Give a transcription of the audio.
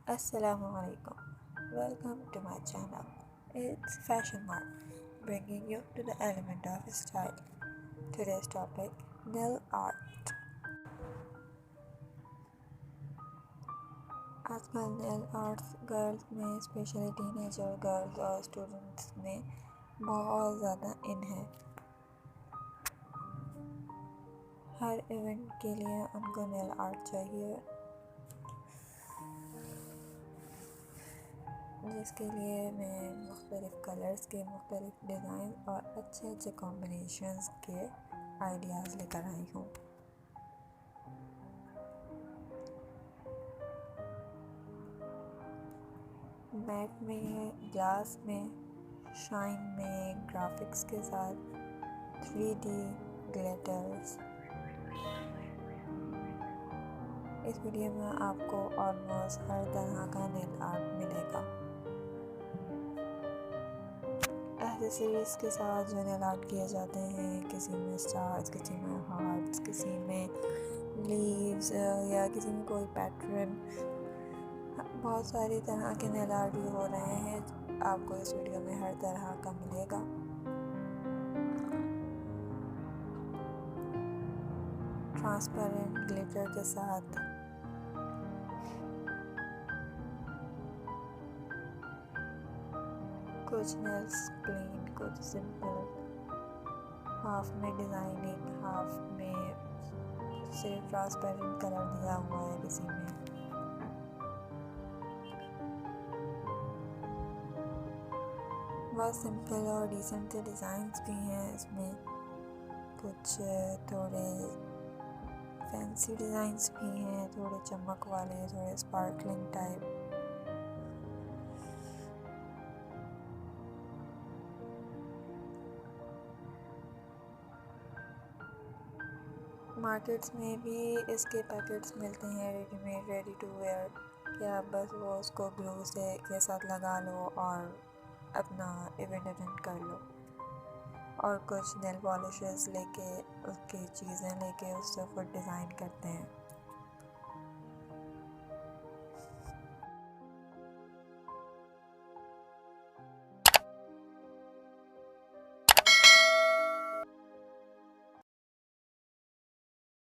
AssalamOAlaikum. Welcome to my channel. It's Fashion Mart, bringing you to the element of style. Today's topic, nail art. आजकल nail arts girls में, specially teenager girls और students में बहुत ज़्यादा इन है। हर event के लिए उनको नेल आर्ट चाहिए, जिसके लिए मैं मुख्तलिफ़ कलर्स के, मुख्तलिफ़ डिज़ाइन और अच्छे अच्छे कॉम्बिनेशंस के आइडियाज़ लेकर आई हूँ। मैट में, ग्लास में, शाइन में, ग्राफिक्स के साथ 3D ग्लिटर्स। इस वीडियो में आपको ऑलमोस्ट हर तरह का नेल आर्ट मिलेगा। एक्सेसरीज के साथ जो नेल आर्ट किए जाते हैं, किसी में स्टार्स, किसी में हार्ट्स, किसी में लीव्स या किसी में कोई पैटर्न, बहुत सारी तरह के नेल आर्ट भी हो रहे हैं। आपको इस वीडियो में हर तरह का मिलेगा। ट्रांसपेरेंट ग्लिटर के साथ कुछ नेल्स क्लीन, कुछ सिंपल, हाफ में डिज़ाइनिंग, हाफ में सिर्फ ट्रांसपेरेंट कलर दिया हुआ है किसी में। बहुत सिंपल और डिसेंट से डिज़ाइंस भी हैं इसमें। कुछ थोड़े फैंसी डिज़ाइंस भी हैं, थोड़े चमक वाले, थोड़े स्पार्कलिंग टाइप। मार्केट्स में भी इसके पैकेट्स मिलते हैं रेडीमेड, रेडी टू वेयर, कि आप बस वो उसको ग्लू से के साथ लगा लो और अपना इवेंट अटेंड कर लो। और कुछ नेल पॉलिशेस लेके, उसकी चीज़ें लेके उससे खुद डिज़ाइन करते हैं।